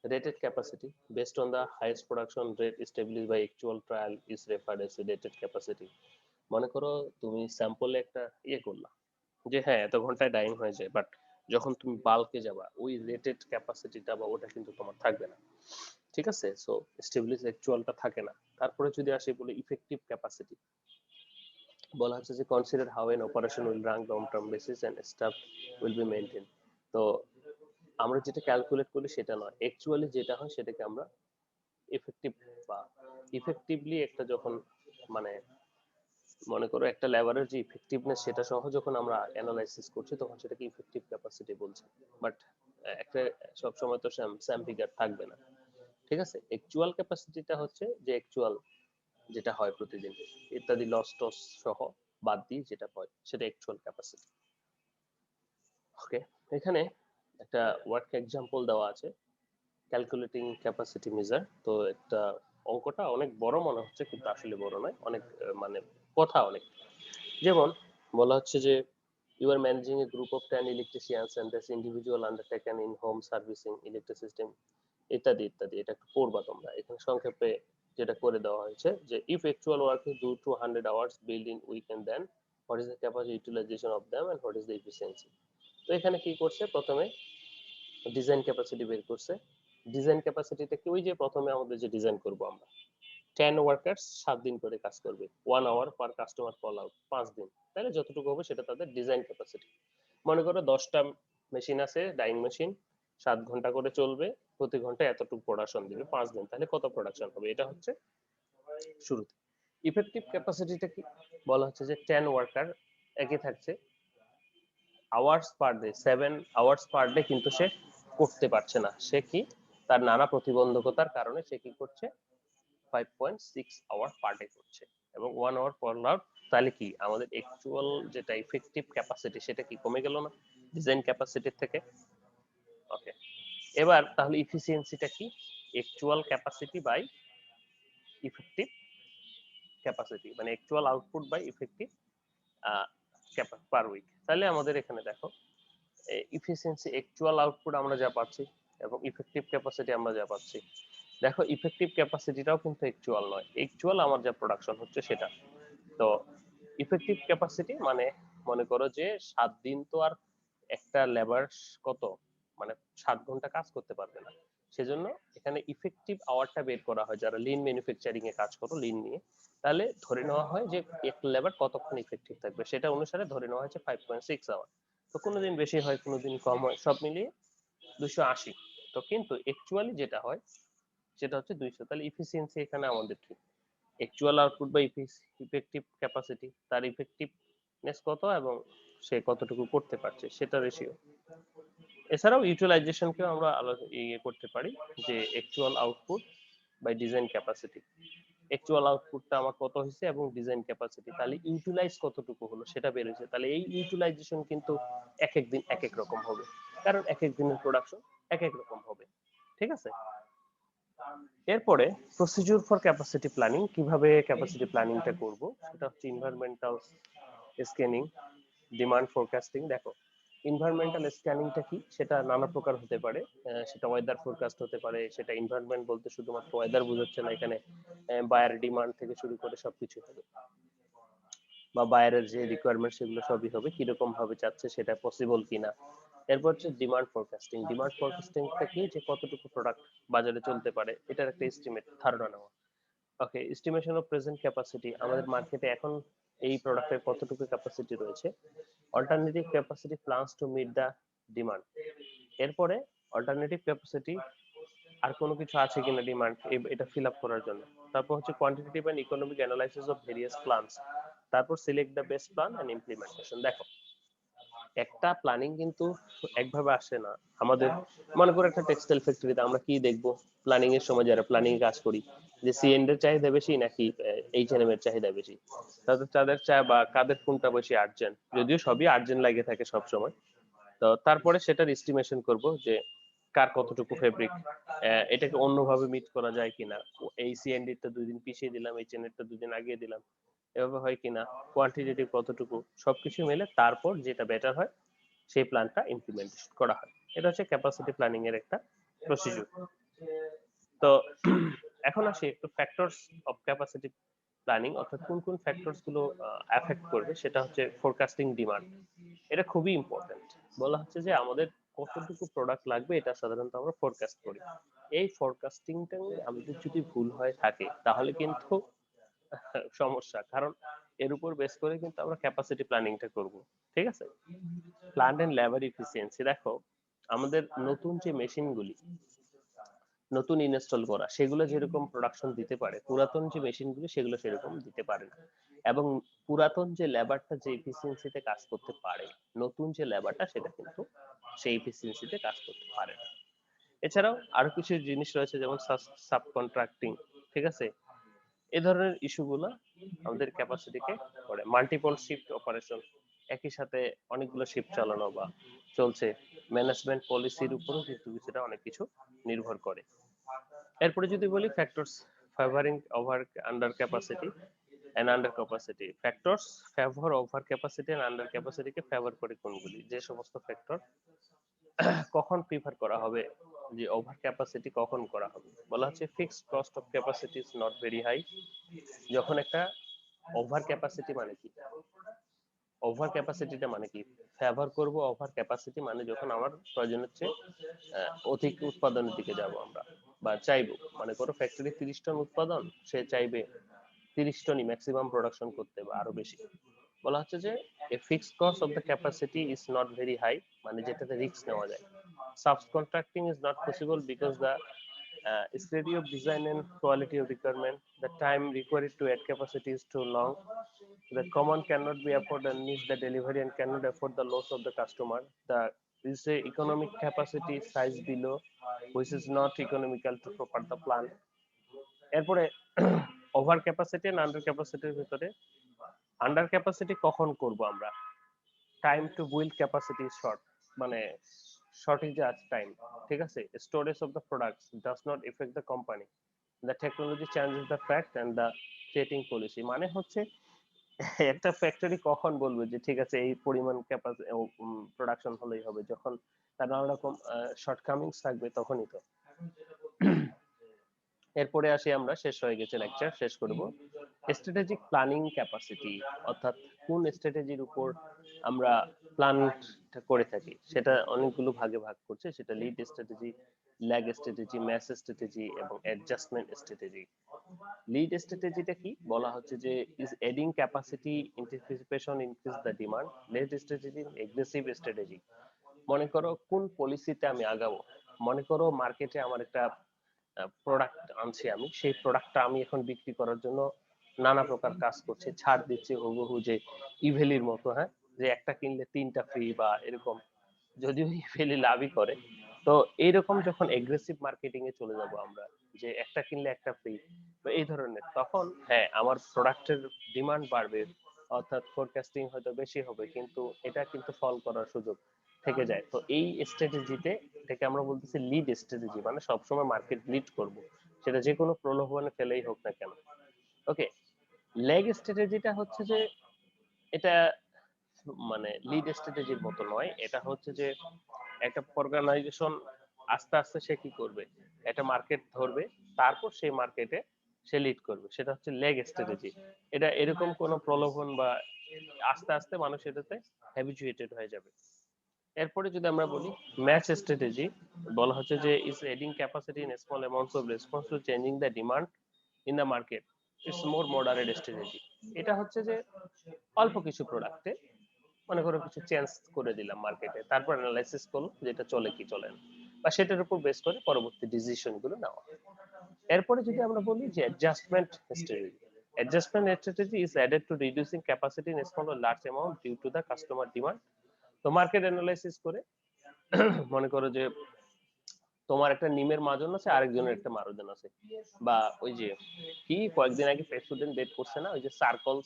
rated capacity based on the highest production rate established by actual trial is referred as rated capacity। মনে করো তুমি স্যাম্পলে একটা করলা যে হ্যাঁ এত ঘন্টায় ডাইং হয়ে যায়, বাট যখন তুমি বাল্কে যাবা ওই রেটেড ক্যাপাসিটিটা বা ওটা কিন্তু তোমার থাকবে না। ঠিক আছে, সো স্টেবলিশ অ্যাকচুয়ালটা থাকে না। তারপরে যদি আসি বলি ইফেক্টিভ ক্যাপাসিটি, বলা হচ্ছে যে consider how an operation will run long term basis and staff will be maintain. তো আমরা যেটা ক্যালকুলেট করি সেটা নয়, অ্যাকচুয়ালি যেটা হয় সেটাকে আমরা ইফেক্টিভ বা ইফেক্টিভলি একটা যখন মানে মনে করো একটা লেবারের যে ইফেক্টিভনেস সেটা সহ যখন আমরা অ্যানালাইসিস করছি তখন সেটাকে ইফেক্টিভ ক্যাপাসিটি বলছি। বাট একটা সব সময় তো স্যাম ফিগার থাকবে না, ঠিক আছে? অ্যাকচুয়াল ক্যাপাসিটিটা হচ্ছে যে অ্যাকচুয়াল যেটা হয় প্রতিদিন ইত্যাদি লস টস সহ বাদ দিয়ে যেটা হয় সেটা অ্যাকচুয়াল ক্যাপাসিটি। ওকে, এখানে একটা ওয়ার্ক এক্সাম্পল দেওয়া আছে ক্যালকুলেটিং ক্যাপাসিটি মেজার। তো একটা অঙ্কটা অনেক বড় মনে হচ্ছে কিন্তু আসলে বড় নয়, অনেক মানে কথা অনেক। যেমন বলা হচ্ছে যে you are managing a group of 10 electricians and this individual undertaken in home servicing electric system ইত্যাদি ইত্যাদি। এটা একটু পড়বা তোমরা, এখানে সংক্ষেপে যেটা করে দেওয়া হয়েছে যে if actual work is due to 100 hours build in weekend then what is the capacity utilisation of them and what is the efficiency. তো এখানে কি করছে, প্রথমে ডিজাইন ক্যাপাসিটি বের করছে। ডিজাইন ক্যাপাসিটিটা কি, ওই যে প্রথমে আমাদের যে ডিজাইন করব আমরা 10 ওয়ার্কার্স 7 দিন করে কাজ করবে, 1 hour per customer call out 5 দিন, তাহলে যতটুকু হবে সেটা তাদের ডিজাইন ক্যাপাসিটি। মনে করো 10টা মেশিন আছে ডাইং মেশিন, 7 ঘন্টা করে চলবে, প্রতি ঘন্টায় এতটুকু প্রোডাকশন দিবে 5 দিন, তাহলে কত প্রোডাকশন হবে, এটা হচ্ছে শুরুতে। ইফেক্টিভ ক্যাপাসিটিটা কি, বলা হচ্ছে যে 10 ওয়ার্কার একই থাকছে, hours per day 7 hours per day কিন্তু সে করতে পারছে না, সে কি তার নানা প্রতিবন্ধকতার কারণে সে কি করছে 5.6 আওয়ার পার ডে করছে এবং 1 আওয়ার পার আউট। তাহলে কি আমাদের অ্যাকচুয়াল যেটা ইফেক্টিভ ক্যাপাসিটি সেটা কি কমে গেল না ডিজাইন ক্যাপাসিটির থেকে? ওকে, এবার তাহলে ইফিসিয়েন্সিটা কি, actual capacity by effective capacity, মানে actual output by effective per week. তাহলে আমাদের এখানে দেখো ইফিসিয়েন্সি অ্যাকচুয়াল আউটপুট আমরা যা পাচ্ছি এবং ইফেক্টিভ ক্যাপাসিটি আমরা যা পাচ্ছি, দেখো ইফেক্টিভ ক্যাপাসিটিটাও কিন্তু অ্যাকচুয়াল নয়, অ্যাকচুয়াল আমার যা প্রোডাকশন হচ্ছে সেটা। তো ইফেক্টিভ ক্যাপাসিটি মানে মনে করো যে 7 দিন তো আর একটা লেবার কত মানে 7 ঘন্টা কাজ করতে পারবে না, সেজন্য এখানে ইফেক্টিভ আওয়ারটা বের করা হয় যারা লিন ম্যানুফ্যাকচারিং এ কাজ করো লিন নিয়ে, তাহলে ধরে নেওয়া হয় যে একটা লেবার কতক্ষণ ইফেক্টিভ থাকবে সেটা অনুসারে ধরে নেওয়া হয়েছে 5.6 আওয়ার। তো কোনোদিন বেশি হয় কোনোদিন কম হয়, সব মিলিয়ে 280। তো কিন্তু অ্যাকচুয়ালি যেটা হয় সেটা হচ্ছে 200। তাহলে ইফিসিয়েন্সি এখানে আমাদের কি অ্যাকচুয়াল আউটপুট বা ইফেক্টিভ ক্যাপাসিটি, তার ইফেক্টিভনেস কত এবং সে কতটুকু করতে পারছে সেটা রেশিও। এছাড়াও ইউটিলাইজেশনকেও আমরা ইয়ে করতে পারি যে actual output by design capacity, actual আউটপুটটা আমার কত হয়েছে এবং ডিজাইন ক্যাপাসিটি তাহলে ইউটিলাইজ কতটুকু হলো সেটা বের হয়েছে। তাহলে এই ইউটিলাইজেশন কিন্তু এক এক দিন এক এক রকম হবে, কারণ এক এক দিনের প্রোডাকশন এক এক রকম হবে, ঠিক আছে? এরপরে প্রসিডিউর ফর ক্যাপাসিটি প্ল্যানিং, কিভাবে ক্যাপাসিটি প্ল্যানিংটা করব সেটা হচ্ছে এনভায়রনমেন্টাল স্ক্যানিং, ডিমান্ড ফোরকাস্টিং। দেখো এনভায়রনমেন্টাল স্ক্যানিংটা কি, সেটা নানা প্রকার হতে পারে, সেটা ওয়েদার ফোরকাস্ট হতে পারে, সেটা এনভায়রনমেন্ট বলতে শুধুমাত্র ওয়েদার বোঝাচ্ছে না, এখানে বায়ার ডিমান্ড থেকে শুরু করে সবকিছু হবে, বা বায়ারের যে রিকোয়ারমেন্ট সেগুলো সবই হবে, কিরকম ভাবে চাচ্ছে সেটা পসিবল কিনা। এরপর হচ্ছে ডিমান্ড ফোরকাস্টিং, ডিমান্ড ফোরকাস্টিংটা কি, যে কতটুকু প্রোডাক্ট বাজারে চলতে পারে এটার একটা এস্টিমেট ধারণা নেওয়া। Okay, estimation of present capacity, আমাদের মার্কেটে এখন এই প্রোডাক্টের কতটুকু ক্যাপাসিটি রয়েছে। Alternative capacity plans to meet the demand. এরপরে অল্টারনেটিভ ক্যাপাসিটি আর কোনো কিছু আছে কিনা ডিমান্ড এটা ফিল আপ করার জন্য। তারপর হচ্ছে quantitative and economic analysis of various plans. তারপর select the best plan and implementation. দেখো একটা প্ল্যানিং কিন্তু একভাবে আসে না আমাদের। মনে করো একটা টেক্সটাইল ফ্যাক্টরিতে আমরা কি দেখবো প্ল্যানিং এর সময়, যারা প্ল্যানিং কাজ করি, যে সিএন্ড এর চাহিদা বেশি নাকি এইচএনএম এর চাহিদা বেশি, তাদের চায় বা কাদের কোনটা বেশি আর্জেন্ট, যদিও সবই আর্জেন্ট লাগে থাকে সব সময়। তো তারপরে সেটার এস্টিমেশন করব যে কার কতটুকু ফেব্রিক, এটাকে অন্যভাবে মিট করা যায় কিনা, এই সিএনডি টা 2 দিন পিছিয়ে দিলাম, এইচএন এর টা 2 দিন আগিয়ে দিলাম, এভাবে হয় কিনা, কোয়ান্টিটেটিভ কতটুকু, সবকিছু মিলে তারপর যেটা বেটার হয় সেই প্ল্যানটা ইমপ্লিমেন্টেশন করা হয়। এটা হচ্ছে ক্যাপাসিটি প্ল্যানিং এর একটা প্রসিডিউর। তো এখন আসি একটু ফ্যাক্টরস অফ ক্যাপাসিটি প্ল্যানিং, অর্থাৎ কোন কোন ফ্যাক্টরস গুলো এফেক্ট করবে, সেটা হচ্ছে ফোরকাস্টিং ডিমান্ড। এটা খুবই ইম্পর্টেন্ট। বলা হচ্ছে যে আমাদের কতটুকু প্রোডাক্ট লাগবে এটা সাধারণত আমরা ফোরকাস্ট করি। এই ফোরকাস্টিংটা আমাদের যদি ভুল হয়ে থাকে তাহলে কিন্তু সমস্যা, কারণ এর উপর বেস করে কিন্তু আমরা ক্যাপাসিটি প্ল্যানিংটা করব। ঠিক আছে? প্ল্যান্ট এন্ড লেবার এফিসিয়েন্সি, দেখো আমাদের নতুন যে মেশিনগুলি নতুন ইনস্টল করা সেগুলো যেরকম প্রোডাকশন দিতে পারে, পুরাতন যে মেশিনগুলো সেগুলো সেরকম দিতে পারে না। এবং পুরাতন যে লেবারটা যে এফিসিয়েন্সিতে কাজ করতে পারে, নতুন যে লেবারটা সেটা কিন্তু সেই এফিসিয়েন্সিতে কাজ করতে পারে না। এছাড়াও আরো কিছু জিনিস রয়েছে যেমন সাব কন্ট্রাক্টিং। ঠিক আছে? এই ধরনের ইস্যুগুলো আমাদের ক্যাপাসিটিকে করে। মাল্টিপল শিফট অপারেশন, একই সাথে অনেকগুলো শিফট চালানো বা চলছে, ম্যানেজমেন্ট পলিসির উপরও কিন্তু কিছুটা অনেক কিছু নির্ভর করে। এরপরে যদি বলি factors favouring over under capacity and under capacity, factors favour over capacity and under ক্যাপাসিটিকে ফেভার করে কোনগুলি, যে সমস্ত ফ্যাক্টর কখন প্রিফার করা হবে, যে ওভার ক্যাপাসিটি কখন করা হবে, বলা হচ্ছে fixed cost of capacity is not very high. যখন একটা ওভার ক্যাপাসিটি মানে কি, ওভার ক্যাপাসিটিটা মানে কি, ফেভার করব ওভার ক্যাপাসিটি মানে যখন আমার প্রয়োজন হচ্ছে অধিক উৎপাদনের দিকে যাব আমরা, বা চাইবো, মনে করো ফ্যাক্টরি 30 টন উৎপাদন, সে চাইবে 30 টনই ম্যাক্সিমাম প্রোডাকশন করতে বা আরো বেশি। বলা হচ্ছে যে a fixed cost of the capacity is not very high, মানে যেটাতে রিস্ক নেওয়া যায়। Subcontracting is not possible because the steady of design and quality of requirement, the time required to add capacity is too long, the common cannot be afford and miss the delivery and cannot afford the loss of the customer, the is a economic capacity size below which is not economical to proper the plan. এরপরে over capacity and under ক্যাপাসিটির ভিতরে under capacity কখন করব আমরা, time to build capacity short, মানে shortage আছে time. ঠিক আছে? Storage of the products does not effect the company, the technology changes the fact and the trading policy, মানে হচ্ছে একটা ফ্যাক্টরি কখন বলবে যে ঠিক আছে এই পরিমাণ ক্যাপাসিটি প্রোডাকশন হলেই হবে, যখন তার নানা রকম শর্টকামিংস থাকবে তখনই তো। এরপরে আসি, আমরা শেষ হয়ে গেছে লেকচার, শেষ করব স্ট্র্যাটেজিক প্ল্যানিং ক্যাপাসিটি, অর্থাৎ কোন স্ট্র্যাটেজির উপর আমরা প্ল্যানটা করে থাকি সেটা অনেকগুলো ভাগে ভাগ করছে, সেটা lead strategy, lag strategy, match strategy এবং অ্যাডজাস্টমেন্ট স্ট্র্যাটেজি। লিড স্ট্র্যাটেজিটা কি, বলা হচ্ছে যে is adding capacity anticipation increase the demand, lead strategy aggressive strategy. মনে করো কোন পলিসিতে আমি আগাবো, মনে করো মার্কেটে আমার একটা প্রোডাক্ট আনছি, আমি সেই প্রোডাক্টটা আমি এখন বিক্রি করার জন্য নানা প্রকার কাজ করছি, ছাড় দিচ্ছি হুবহু যে ইভেলির মতো, হ্যাঁ, যে একটা কিনলে 3টা ফ্রি বা এরকম, যদিও ইভেলি লাভই করে। তো এইরকম যখন এগ্রেসিভ মার্কেটিং এ চলে যাব আমরা, যে একটা কিনলে একটা ফ্রি, তো এই ধরনের, তখন হ্যাঁ আমার প্রোডাক্টের ডিমান্ড বাড়বে, অর্থাৎ ফোরকাস্টিং হয়তো বেশি হবে, কিন্তু এটা কিন্তু ফল করার সুযোগ থেকে যায়। তো এই স্ট্র্যাটেজিতে, এটাকে আমরা বলতেছি লিড স্ট্র্যাটেজি, মানে সবসময় মার্কেট লিড করব, সেটা যে কোনো প্রলোভনে ফেলেই হোক না কেন। ওকে, লেগ স্ট্র্যাটেজিটা হচ্ছে যে এটা মানে লিড স্ট্র্যাটেজির মতো নয়, এটা হচ্ছে যে একটা অর্গানাইজেশন আস্তে আস্তে সে কি করবে, একটা মার্কেট ধরবে, তারপর সেই মার্কেটে সে লিড করবে, সেটা হচ্ছে লেগ স্ট্র্যাটেজি। এটা এরকম কোনো প্রলোভন বা আস্তে আস্তে মানুষ এটাতে হ্যাবিচুয়েটেড হয়ে যাবে। এরপরে যদি আমরা বলি ম্যাচ স্ট্র্যাটেজি, বলা হচ্ছে যে is adding capacity in small amounts of response to changing the demand in the market, it's more moderate strategy. এটা হচ্ছে যে অল্প কিছু প্রোডাক্টে মনে করো কিছু চেঞ্জ করে দিলাম মার্কেটে, তারপর অ্যানালাইসিস করলো যেটা চলে কি চলে না, বা সেটার উপর বেস করে পরবর্তী ডিসিশন গুলো নেওয়া। এরপরে যদি আমরা বলি যে adjustment strategy, adjustment strategy is added to reducing capacity in small or large amount due to the customer demand. তো মার্কেট অ্যানালাইসিস করে মনে করো যে তোমার একটা নিমের মাজন আছে, আরেকজনের একটা মারুজন আছে, বা ওই যে কি কয়েকদিন আগে প্রেসিডেন্ট ডেট করছে না, ওই যে সার্কল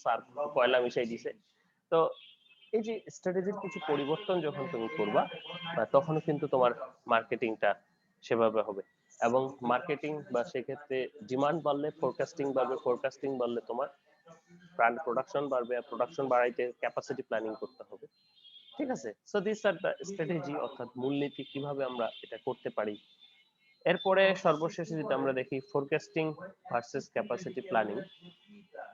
কয়লা মিশাই দিছে। তো এই যে স্ট্র্যাটেজির কিছু পরিবর্তন যখন তুমি করবা, তখন কিন্তু তোমার মার্কেটিংটা সেভাবে হবে। এবং মার্কেটিং বা সেক্ষেত্রে ডিমান্ড বাড়লে ফোরকাস্টিং বাড়বে, ফোরকাস্টিং বাড়লে তোমার প্রোডাকশন বাড়বে, আর প্রোডাকশন বাড়াইতে ক্যাপাসিটি প্ল্যানিং করতে হবে। ঠিক আছে? So this are the strategy, অর্থাৎ মূলনীতি কিভাবে আমরা এটা করতে পারি। এরপরে সর্বশেষে যদি আমরা দেখি ফোরকাস্টিং ভার্সেস ক্যাপাসিটি প্ল্যানিং।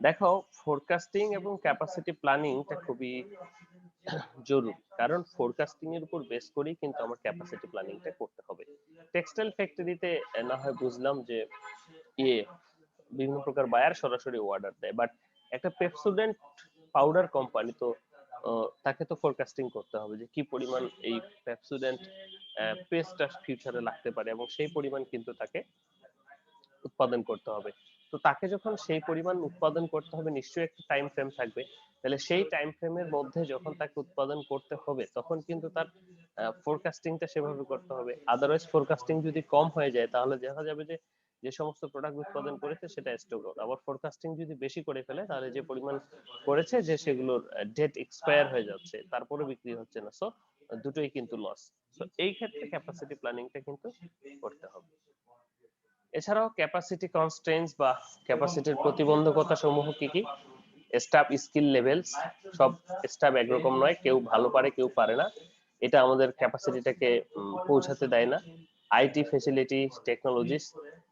দেখো ফোরকাস্টিং এবং ক্যাপাসিটি প্ল্যানিংটা খুবই জরুরি, কারণ ফোরকাস্টিং এর উপর বেস করেই কিন্তু আমার ক্যাপাসিটি প্ল্যানিংটা করতে হবে। টেক্সটাইল ফ্যাক্টরিতে না হয় বুঝলাম যে ইয়ে বিভিন্ন প্রকার বায়ার সরাসরি অর্ডার দেয়, বাট একটা পেপসোডেন্ট পাউডার কোম্পানি, তো তাকে তো ফোরকাস্টিং করতে হবে যে কি পরিমাণ এই পেপসোডেন্ট পেস্টটা ফিউচারে লাগতে পারে, এবং সেই পরিমাণ কিন্তু তাকে উৎপাদন করতে হবে। তো তাকে যখন সেই পরিমাণ উৎপাদন করতে হবে, নিশ্চয়ই একটা টাইম ফ্রেম থাকবে। তাহলে সেই টাইম ফ্রেমের মধ্যে যখন তাকে উৎপাদন করতে হবে, তখন কিন্তু তার ফোরকাস্টিংটা সেভাবে করতে হবে। আদারওয়াইজ ফোরকাস্টিং যদি কম হয়ে যায়, তাহলে দেখা যাবে যে যে সমস্ত প্রোডাক্ট উৎপাদন করেছে সেটা স্টক আউট। আবার ফোরকাস্টিং যদি বেশি করে ফেলে, তাহলে যে পরিমাণ করেছে যে সেগুলোর ডেট এক্সপায়ার হয়ে যাচ্ছে, তারপরে বিক্রি হচ্ছে না। সো দুটোই কিন্তু লস। সো এই ক্ষেত্রে ক্যাপাসিটি প্ল্যানিংটা কিন্তু করতে হবে। এছাড়াও ক্যাপাসিটি কনস্ট্রেইনস বা ক্যাপাসিটির প্রতিবন্ধকতা সমূহ কি কি? স্টাফ স্কিল লেভেলস, সব স্টাফ একরকম নয়, কেউ ভালো পারে কেউ পারে না, এটা আমাদের ক্যাপাসিটিটাকে পৌঁছাতে দেয় না। আইটি ফেসিলিটি টেকনোলজিস,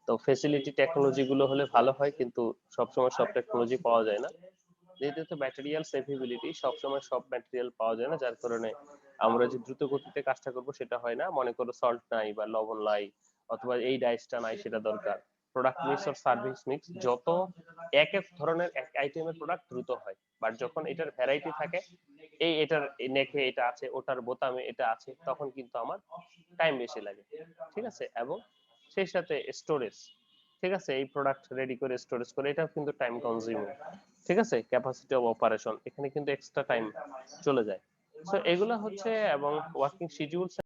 তো ফেসিলিটি টেকনোলজি গুলো হলে ভালো হয়, কিন্তু সবসময় সব টেকনোলজি পাওয়া যায় না। দ্বিতীয়ত ম্যাটেরিয়াল সেভিবিলিটি, সবসময় সব ম্যাটেরিয়াল পাওয়া যায় না, যার কারণে আমরা যে দ্রুত গতিতে কাজটা করব সেটা হয় না। মনে করো সল্ট নাই বা লবণ নাই, অথবা এই ডাইসটা নাই, সেটা দরকার। প্রোডাক্ট মিক্স আর সার্ভিস মিক্স, যত এক এক ধরনের এক আইটেমের প্রোডাক্ট দ্রুত হয়, বাট যখন এটার ভ্যারাইটি থাকে, এটার নেকে এটা আছে, ওটার বোতামে এটা আছে, তখন কিন্তু আমার টাইম বেশি লাগে। ঠিক আছে, এবং সেই সাথে স্টোরেজ, ঠিক আছে, এই প্রোডাক্ট রেডি করে স্টোরেজ করে, এটাও কিন্তু টাইম কনজিউমিং। ঠিক আছে, ক্যাপাসিটি অফ অপারেশন, এখানে কিন্তু এক্সট্রা টাইম চলে যায়। সো এগুলা হচ্ছে, এবং ওয়ার্কিং শিডিউল